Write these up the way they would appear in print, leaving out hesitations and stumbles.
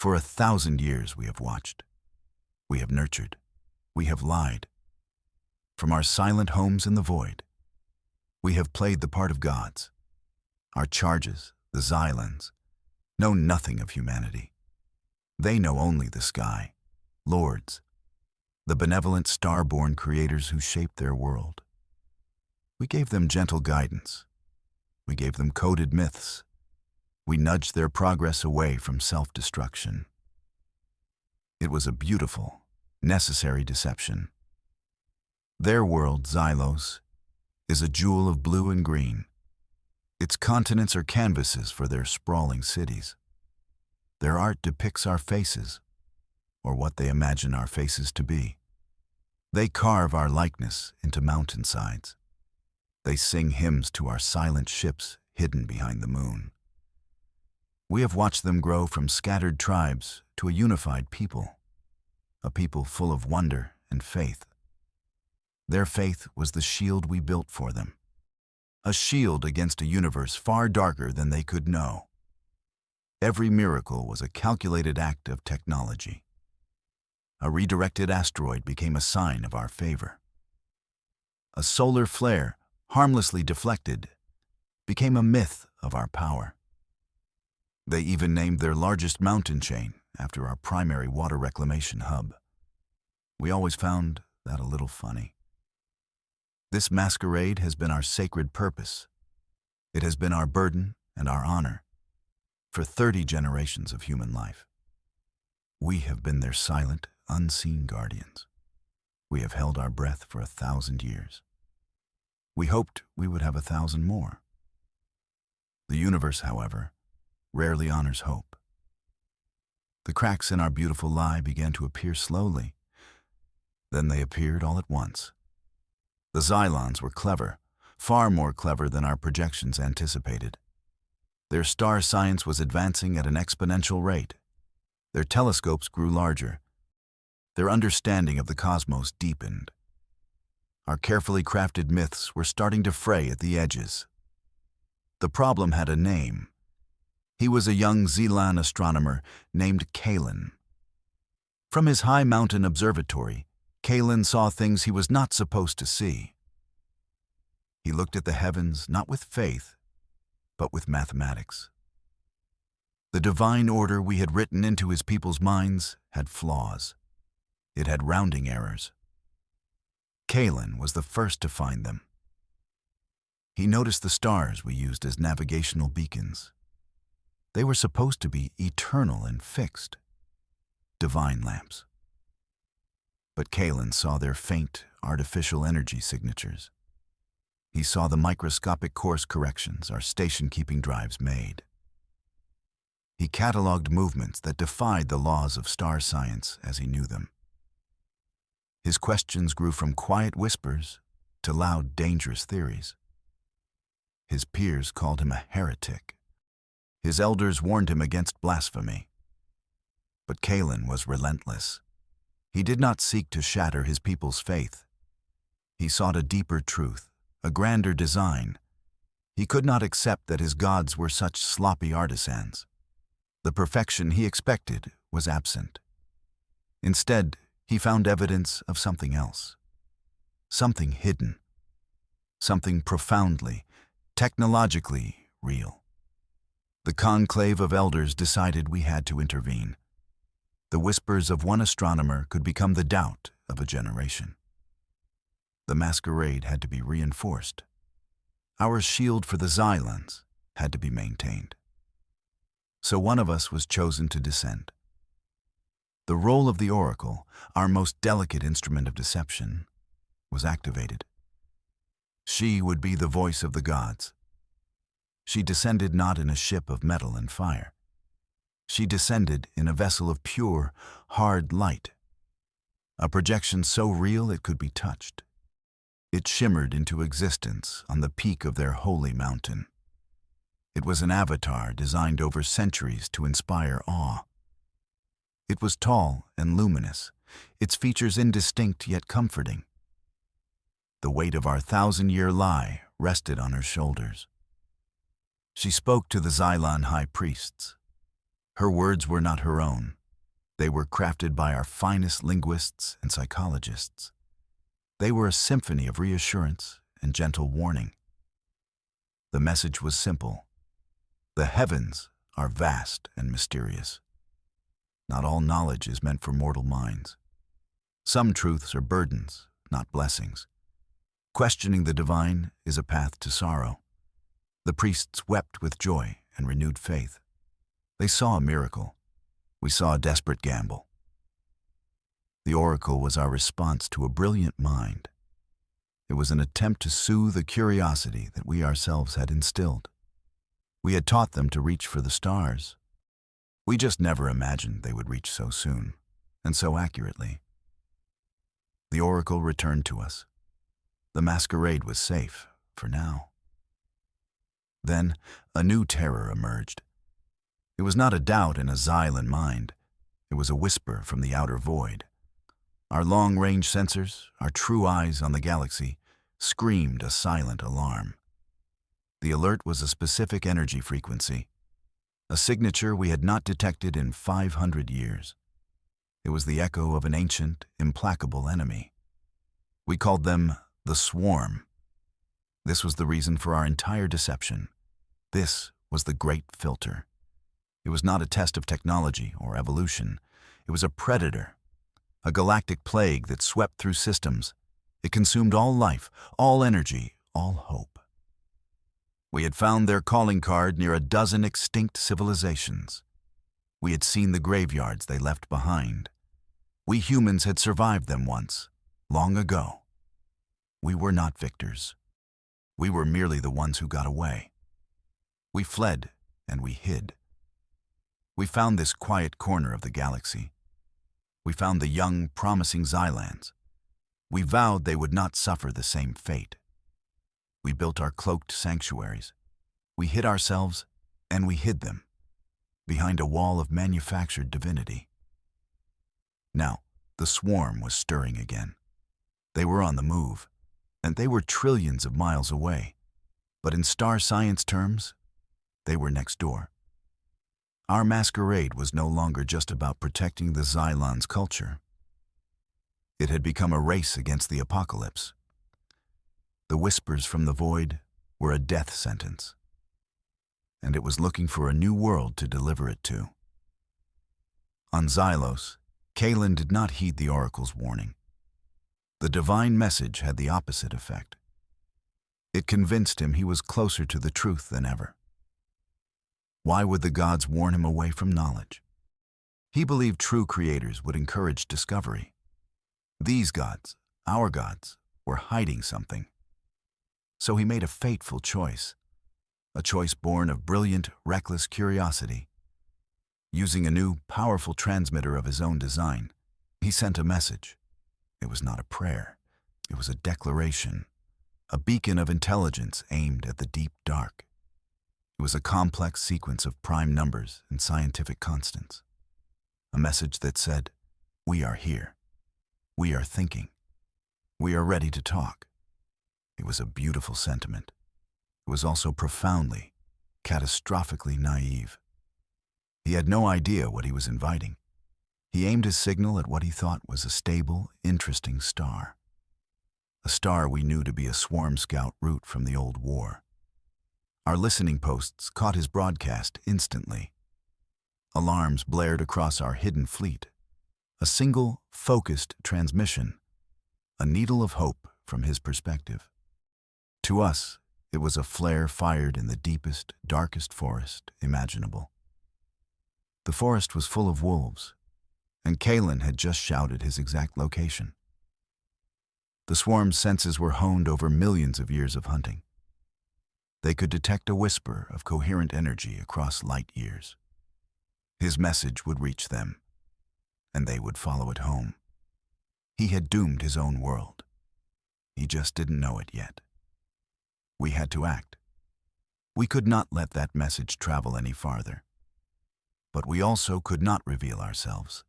For 1,000 years we have watched. We have nurtured. We have lied. From our silent homes in the void, we have played the part of gods. Our charges, the Xylans, know nothing of humanity. They know only the sky, lords, the benevolent star-born creators who shaped their world. We gave them gentle guidance. We gave them coded myths. We nudged their progress away from self-destruction. It was a beautiful, necessary deception. Their world, Xylos, is a jewel of blue and green. Its continents are canvases for their sprawling cities. Their art depicts our faces, or what they imagine our faces to be. They carve our likeness into mountainsides. They sing hymns to our silent ships hidden behind the moon. We have watched them grow from scattered tribes to a unified people, a people full of wonder and faith. Their faith was the shield we built for them, a shield against a universe far darker than they could know. Every miracle was a calculated act of technology. A redirected asteroid became a sign of our favor. A solar flare, harmlessly deflected, became a myth of our power. They even named their largest mountain chain after our primary water reclamation hub. We always found that a little funny. This masquerade has been our sacred purpose. It has been our burden and our honor for 30 generations of human life. We have been their silent, unseen guardians. We have held our breath for 1,000 years. We hoped we would have 1,000 more. The universe, however, rarely honors hope. The cracks in our beautiful lie began to appear slowly. Then they appeared all at once. The Xylans were clever, far more clever than our projections anticipated. Their star science was advancing at an exponential rate. Their telescopes grew larger. Their understanding of the cosmos deepened. Our carefully crafted myths were starting to fray at the edges. The problem had a name. He was a young Xylan astronomer named Kalen. From his high mountain observatory, Kalen saw things he was not supposed to see. He looked at the heavens not with faith, but with mathematics. The divine order we had written into his people's minds had flaws. It had rounding errors. Kalen was the first to find them. He noticed the stars we used as navigational beacons. They were supposed to be eternal and fixed, divine lamps. But Kalen saw their faint, artificial energy signatures. He saw the microscopic course corrections our station-keeping drives made. He cataloged movements that defied the laws of star science as he knew them. His questions grew from quiet whispers to loud, dangerous theories. His peers called him a heretic. His elders warned him against blasphemy. But Kalen was relentless. He did not seek to shatter his people's faith. He sought a deeper truth, a grander design. He could not accept that his gods were such sloppy artisans. The perfection he expected was absent. Instead, he found evidence of something else. Something hidden. Something profoundly, technologically real. The conclave of elders decided we had to intervene. The whispers of one astronomer could become the doubt of a generation. The masquerade had to be reinforced. Our shield for the Xylans had to be maintained. So one of us was chosen to descend. The role of the oracle, our most delicate instrument of deception, was activated. She would be the voice of the gods. She descended not in a ship of metal and fire. She descended in a vessel of pure, hard light, a projection so real it could be touched. It shimmered into existence on the peak of their holy mountain. It was an avatar designed over centuries to inspire awe. It was tall and luminous, its features indistinct yet comforting. The weight of our 1,000-year lie rested on her shoulders. She spoke to the Xylan high priests. Her words were not her own. They were crafted by our finest linguists and psychologists. They were a symphony of reassurance and gentle warning. The message was simple. The heavens are vast and mysterious. Not all knowledge is meant for mortal minds. Some truths are burdens, not blessings. Questioning the divine is a path to sorrow. The priests wept with joy and renewed faith. They saw a miracle. We saw a desperate gamble. The oracle was our response to a brilliant mind. It was an attempt to soothe a curiosity that we ourselves had instilled. We had taught them to reach for the stars. We just never imagined they would reach so soon, and so accurately. The oracle returned to us. The masquerade was safe, for now. Then, a new terror emerged. It was not a doubt in a Xylan mind. It was a whisper from the outer void. Our long-range sensors, our true eyes on the galaxy, screamed a silent alarm. The alert was a specific energy frequency, a signature we had not detected in 500 years. It was the echo of an ancient, implacable enemy. We called them the Swarm. This was the reason for our entire deception. This was the Great Filter. It was not a test of technology or evolution. It was a predator, a galactic plague that swept through systems. It consumed all life, all energy, all hope. We had found their calling card near a dozen extinct civilizations. We had seen the graveyards they left behind. We humans had survived them once, long ago. We were not victors. We were merely the ones who got away. We fled and we hid. We found this quiet corner of the galaxy. We found the young, promising Xylans. We vowed they would not suffer the same fate. We built our cloaked sanctuaries. We hid ourselves, and we hid them, behind a wall of manufactured divinity. Now, the Swarm was stirring again. They were on the move, and they were trillions of miles away. But in star science terms, they were next door. Our masquerade was no longer just about protecting the Xylan's culture. It had become a race against the apocalypse. The whispers from the void were a death sentence, and it was looking for a new world to deliver it to. On Xylos, Kalen did not heed the oracle's warning. The divine message had the opposite effect. It convinced him he was closer to the truth than ever. Why would the gods warn him away from knowledge? He believed true creators would encourage discovery. These gods, our gods, were hiding something. So he made a fateful choice, a choice born of brilliant, reckless curiosity. Using a new, powerful transmitter of his own design, he sent a message. It was not a prayer. It was a declaration, a beacon of intelligence aimed at the deep dark. It was a complex sequence of prime numbers and scientific constants. A message that said, "We are here. We are thinking. We are ready to talk." It was a beautiful sentiment. It was also profoundly, catastrophically naive. He had no idea what he was inviting. He aimed his signal at what he thought was a stable, interesting star. A star we knew to be a Swarm Scout route from the old war. Our listening posts caught his broadcast instantly. Alarms blared across our hidden fleet. A single, focused transmission. A needle of hope from his perspective. To us, it was a flare fired in the deepest, darkest forest imaginable. The forest was full of wolves, and Kalen had just shouted his exact location. The Swarm's senses were honed over millions of years of hunting. They could detect a whisper of coherent energy across light years. His message would reach them, and they would follow it home. He had doomed his own world. He just didn't know it yet. We had to act. We could not let that message travel any farther. But we also could not reveal ourselves.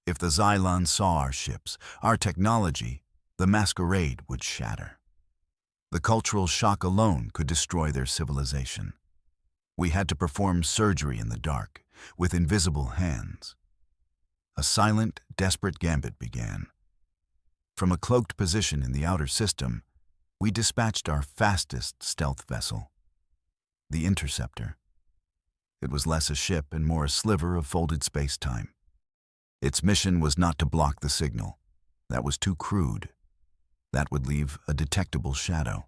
If the Xylans saw our ships, our technology, the masquerade would shatter. The cultural shock alone could destroy their civilization. We had to perform surgery in the dark, with invisible hands. A silent, desperate gambit began. From a cloaked position in the outer system, we dispatched our fastest stealth vessel, the Interceptor. It was less a ship and more a sliver of folded space-time. Its mission was not to block the signal. That was too crude. That would leave a detectable shadow.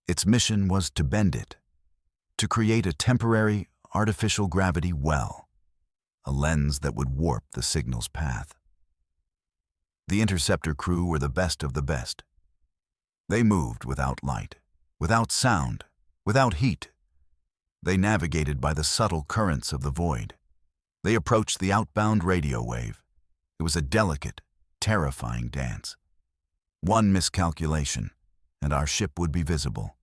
Its mission was to bend it, to create a temporary artificial gravity well, a lens that would warp the signal's path. The Interceptor crew were the best of the best. They moved without light, without sound, without heat. They navigated by the subtle currents of the void. They approached the outbound radio wave. It was a delicate, terrifying dance. One miscalculation, and our ship would be visible.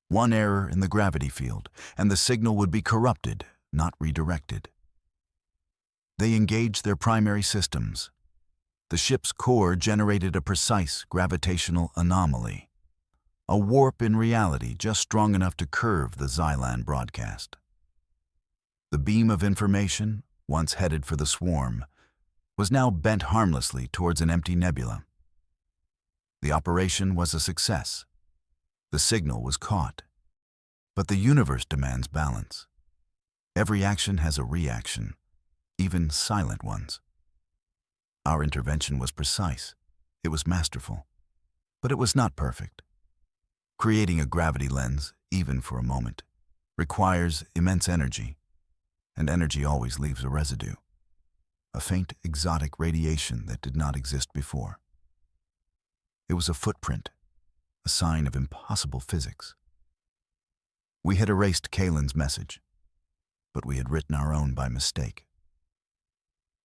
One error in the gravity field, and the signal would be corrupted, not redirected. They engaged their primary systems. The ship's core generated a precise gravitational anomaly, a warp in reality just strong enough to curve the Xylan broadcast. The beam of information, once headed for the swarm, was now bent harmlessly towards an empty nebula. The operation was a success. The signal was caught. But the universe demands balance. Every action has a reaction, even silent ones. Our intervention was precise. It was masterful. But it was not perfect. Creating a gravity lens, even for a moment, requires immense energy, and energy always leaves a residue, a faint exotic radiation that did not exist before. It was a footprint, a sign of impossible physics. We had erased Kalen's message, but we had written our own by mistake.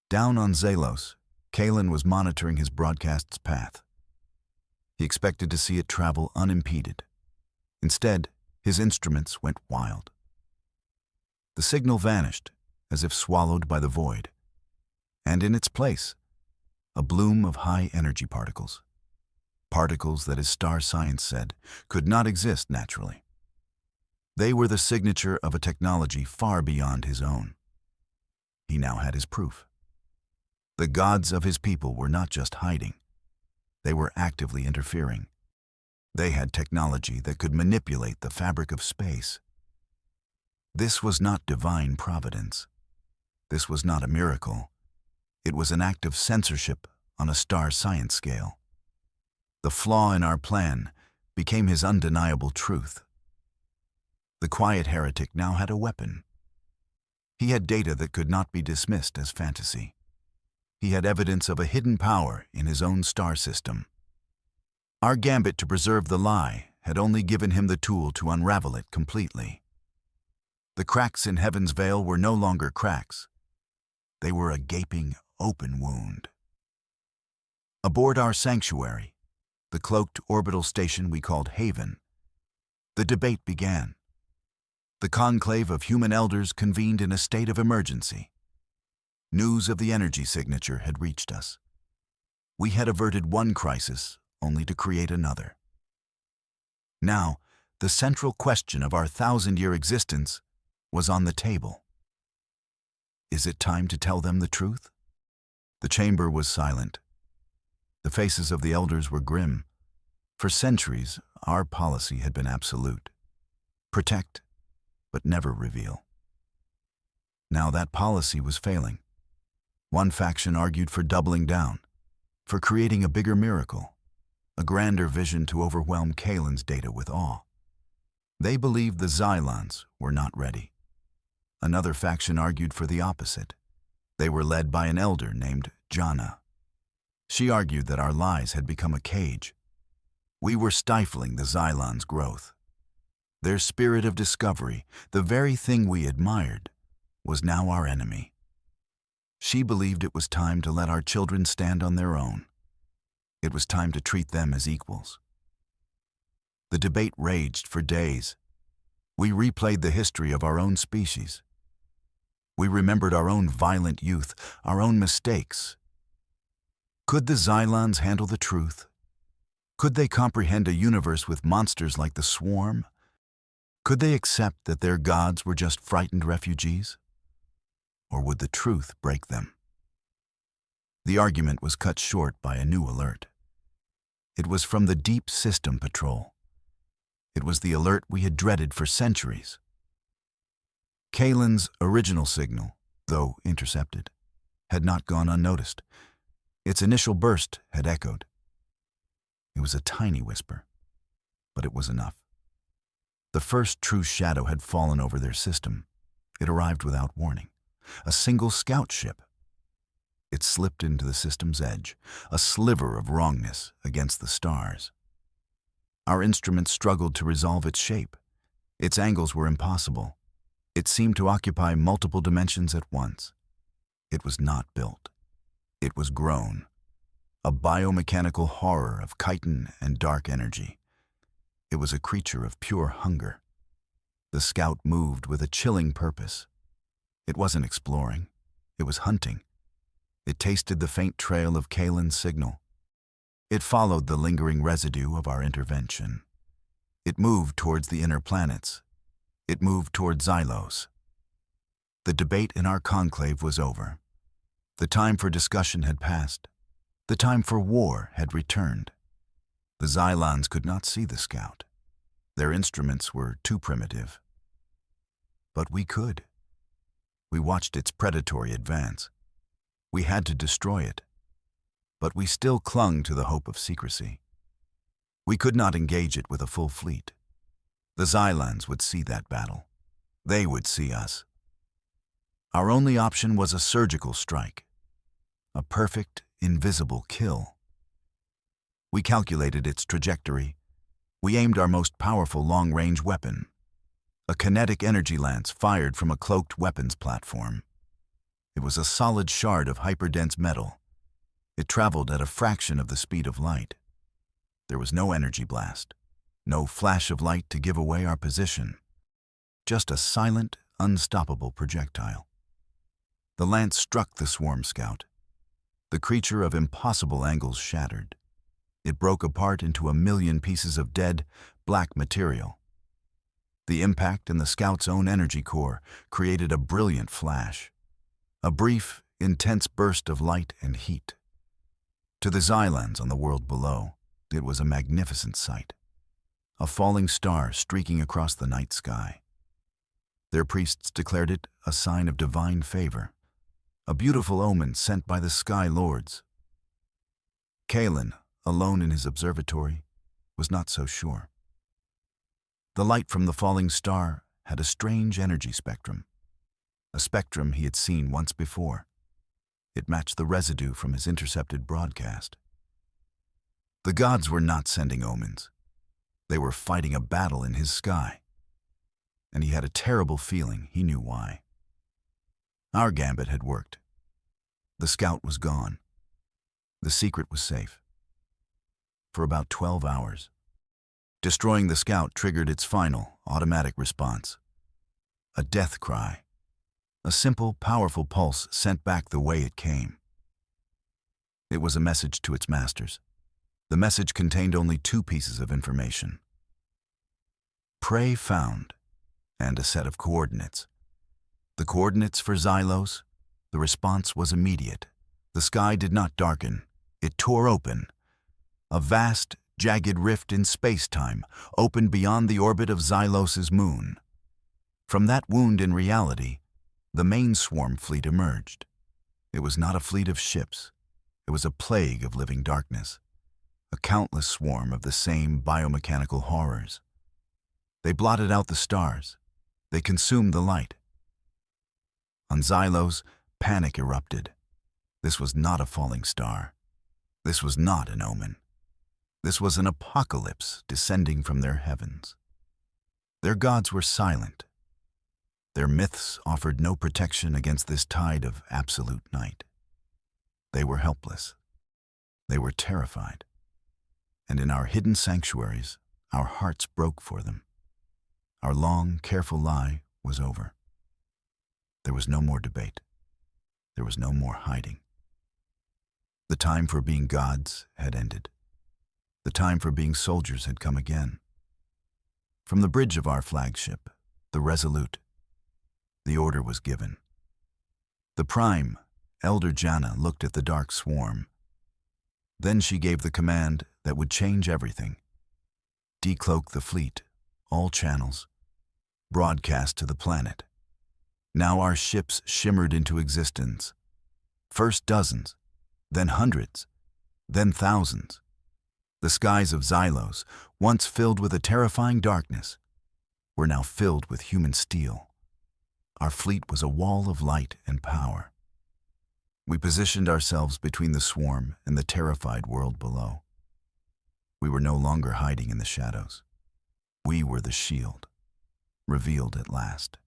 Down on Zalos, Kalen was monitoring his broadcast's path. He expected to see it travel unimpeded. Instead, his instruments went wild. The signal vanished, as if swallowed by the void, and in its place, a bloom of high-energy particles. Particles that, as star science said, could not exist naturally. They were the signature of a technology far beyond his own. He now had his proof. The gods of his people were not just hiding. They were actively interfering. They had technology that could manipulate the fabric of space. This was not divine providence. This was not a miracle. It was an act of censorship on a star science scale. The flaw in our plan became his undeniable truth. The quiet heretic now had a weapon. He had data that could not be dismissed as fantasy. He had evidence of a hidden power in his own star system. Our gambit to preserve the lie had only given him the tool to unravel it completely. The cracks in heaven's veil were no longer cracks. They were a gaping, open wound. Aboard our sanctuary, the cloaked orbital station we called Haven, the debate began. The conclave of human elders convened in a state of emergency. News of the energy signature had reached us. We had averted one crisis only to create another. Now, the central question of our 1,000-year existence was on the table. Is it time to tell them the truth? The chamber was silent. The faces of the elders were grim. For centuries, our policy had been absolute. Protect, but never reveal. Now that policy was failing. One faction argued for doubling down, for creating a bigger miracle, a grander vision to overwhelm Kalen's data with awe. They believed the Xylans were not ready. Another faction argued for the opposite. They were led by an elder named Jana. She argued that our lies had become a cage. We were stifling the Xylans' growth. Their spirit of discovery, the very thing we admired, was now our enemy. She believed it was time to let our children stand on their own. It was time to treat them as equals. The debate raged for days. We replayed the history of our own species. We remembered our own violent youth, our own mistakes. Could the Xylans handle the truth? Could they comprehend a universe with monsters like the Swarm? Could they accept that their gods were just frightened refugees? or would the truth break them? The argument was cut short by a new alert. It was from the Deep System Patrol. It was the alert we had dreaded for centuries. Kalen's original signal, though intercepted, had not gone unnoticed. Its initial burst had echoed. It was a tiny whisper, but it was enough. The first true shadow had fallen over their system. It arrived without warning. A single scout ship. It slipped into the system's edge, a sliver of wrongness against the stars. Our instruments struggled to resolve its shape. Its angles were impossible. It seemed to occupy multiple dimensions at once. It was not built. It was grown. A biomechanical horror of chitin and dark energy. It was a creature of pure hunger. The scout moved with a chilling purpose. It wasn't exploring. It was hunting. It tasted the faint trail of Kalen's signal. It followed the lingering residue of our intervention. It moved towards the inner planets. It moved toward Xylos. The debate in our conclave was over. The time for discussion had passed. The time for war had returned. The Xylons could not see the scout. Their instruments were too primitive. But we could. We watched its predatory advance. We had to destroy it. But we still clung to the hope of secrecy. We could not engage it with a full fleet. The Xylons would see that battle. They would see us. Our only option was a surgical strike. A perfect, invisible kill. We calculated its trajectory. We aimed our most powerful long-range weapon. A kinetic energy lance fired from a cloaked weapons platform. It was a solid shard of hyperdense metal. It traveled at a fraction of the speed of light. There was no energy blast, no flash of light to give away our position. Just a silent, unstoppable projectile. The lance struck the swarm scout. The creature of impossible angles shattered. It broke apart into a million pieces of dead, black material. The impact in the scout's own energy core created a brilliant flash. A brief, intense burst of light and heat. To the Xylons on the world below, it was a magnificent sight. A falling star streaking across the night sky. Their priests declared it a sign of divine favor, a beautiful omen sent by the Sky Lords. Kalen, alone in his observatory, was not so sure. The light from the falling star had a strange energy spectrum, a spectrum he had seen once before. It matched the residue from his intercepted broadcast. The gods were not sending omens. They were fighting a battle in his sky. And he had a terrible feeling he knew why. Our gambit had worked. The scout was gone. The secret was safe. For about 12 hours. Destroying the scout triggered its final, automatic response. A death cry. A simple, powerful pulse sent back the way it came. It was a message to its masters. The message contained only 2 pieces of information. Prey found, and a set of coordinates. The coordinates for Xylos. The response was immediate. The sky did not darken. It tore open. A vast, jagged rift in space-time opened beyond the orbit of Xylos's moon. From that wound in reality, the main swarm fleet emerged. It was not a fleet of ships. It was a plague of living darkness. A countless swarm of the same biomechanical horrors. They blotted out the stars. They consumed the light. On Xylos, panic erupted. This was not a falling star. This was not an omen. This was an apocalypse descending from their heavens. Their gods were silent. Their myths offered no protection against this tide of absolute night. They were helpless. They were terrified. And in our hidden sanctuaries, our hearts broke for them. Our long, careful lie was over. There was no more debate. There was no more hiding. The time for being gods had ended. The time for being soldiers had come again. From the bridge of our flagship, the Resolute, the order was given. The Prime, Elder Janna, looked at the dark swarm. Then she gave the command that would change everything. Decloak the fleet, all channels, broadcast to the planet. Now our ships shimmered into existence. First dozens, then hundreds, then thousands. The skies of Xylos, once filled with a terrifying darkness, were now filled with human steel. Our fleet was a wall of light and power. We positioned ourselves between the swarm and the terrified world below. We were no longer hiding in the shadows. We were the shield, revealed at last.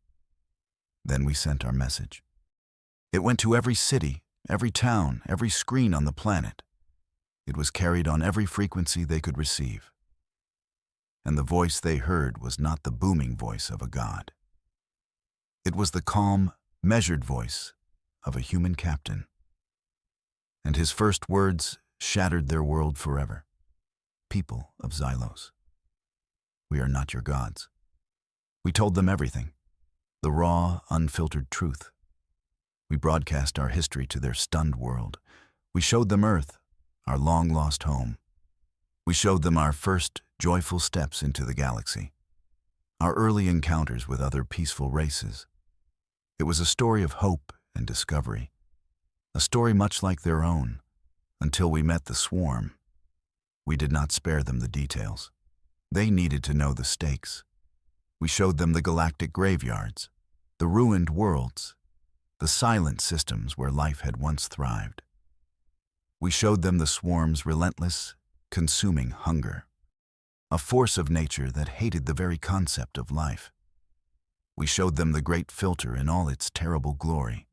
Then we sent our message. It went to every city, every town, every screen on the planet. It was carried on every frequency they could receive. And the voice they heard was not the booming voice of a god. It was the calm, measured voice of a human captain. And his first words shattered their world forever. People of Xylos, we are not your gods. We told them everything, the raw, unfiltered truth. We broadcast our history to their stunned world. We showed them Earth, our long-lost home. We showed them our first joyful steps into the galaxy, our early encounters with other peaceful races. It was a story of hope and discovery, a story much like their own, until we met the swarm. We did not spare them the details. They needed to know the stakes. We showed them the galactic graveyards, the ruined worlds, the silent systems where life had once thrived. We showed them the swarm's relentless, consuming hunger, a force of nature that hated the very concept of life. We showed them the great filter in all its terrible glory.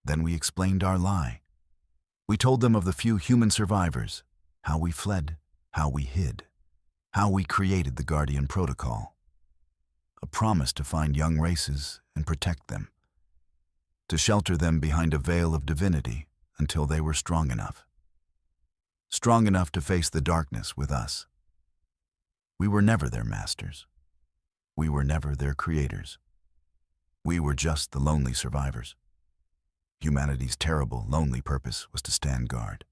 Then we explained our lie. We told them of the few human survivors, how we fled, how we hid, how we created the Guardian Protocol, a promise to find young races and protect them, to shelter them behind a veil of divinity until they were strong enough to face the darkness with us. We were never their masters. We were never their creators. We were just the lonely survivors. Humanity's terrible, lonely purpose was to stand guard.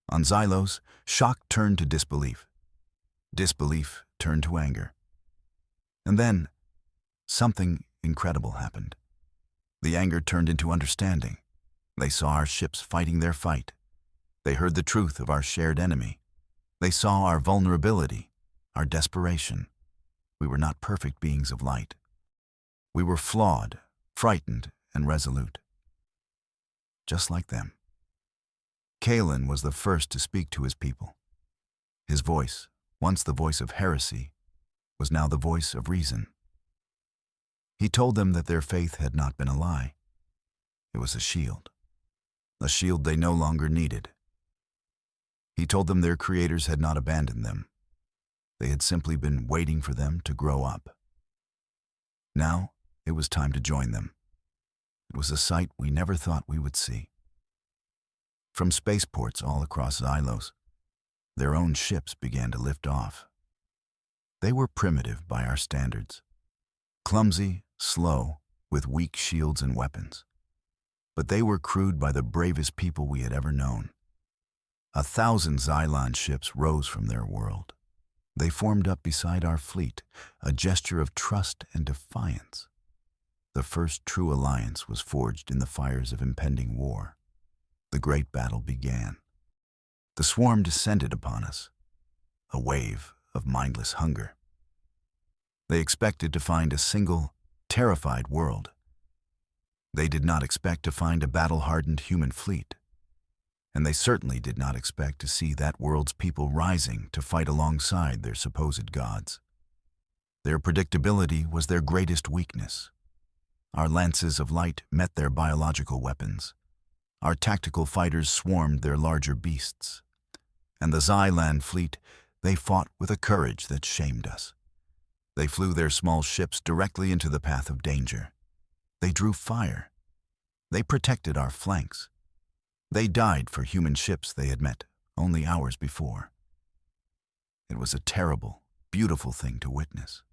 On Xylos, shock turned to disbelief. Disbelief turned to anger. And then, something incredible happened. The anger turned into understanding. They saw our ships fighting their fight. They heard the truth of our shared enemy. They saw our vulnerability, our desperation. We were not perfect beings of light. We were flawed, frightened, and resolute. Just like them. Kalen was the first to speak to his people. His voice, once the voice of heresy, was now the voice of reason. He told them that their faith had not been a lie. It was a shield they no longer needed. He told them their creators had not abandoned them. They had simply been waiting for them to grow up. Now, it was time to join them. It was a sight we never thought we would see. From spaceports all across Xylos, their own ships began to lift off. They were primitive by our standards, clumsy, slow, with weak shields and weapons. But they were crewed by the bravest people we had ever known. 1,000 Xylon ships rose from their world. They formed up beside our fleet, a gesture of trust and defiance. The first true alliance was forged in the fires of impending war. The great battle began. The swarm descended upon us, a wave of mindless hunger. They expected to find a single, terrified world. They did not expect to find a battle-hardened human fleet. And they certainly did not expect to see that world's people rising to fight alongside their supposed gods. Their predictability was their greatest weakness. Our lances of light met their biological weapons. Our tactical fighters swarmed their larger beasts. And the Xylan fleet, they fought with a courage that shamed us. They flew their small ships directly into the path of danger. They drew fire. They protected our flanks. They died for human ships they had met only hours before. It was a terrible, beautiful thing to witness.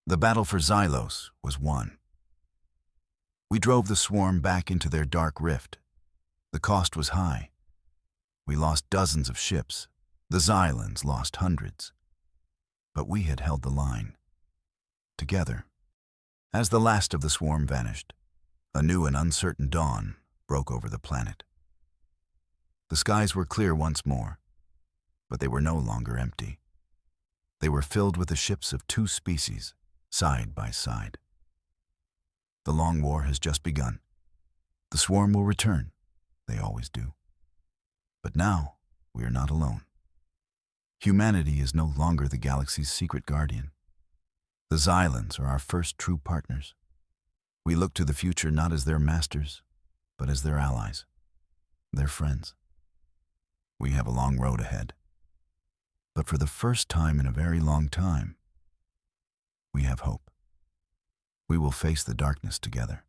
The battle for Xylos was won. We drove the swarm back into their dark rift. The cost was high. We lost dozens of ships. The Xylans lost hundreds. But we had held the line. Together. As the last of the swarm vanished, a new and uncertain dawn broke over the planet. The skies were clear once more, but they were no longer empty. They were filled with the ships of two species, side by side. The long war has just begun. The swarm will return. They always do. But now, we are not alone. Humanity is no longer the galaxy's secret guardian. The Xylans are our first true partners. We look to the future not as their masters, but as their allies, their friends. We have a long road ahead. But for the first time in a very long time, we have hope. We will face the darkness together.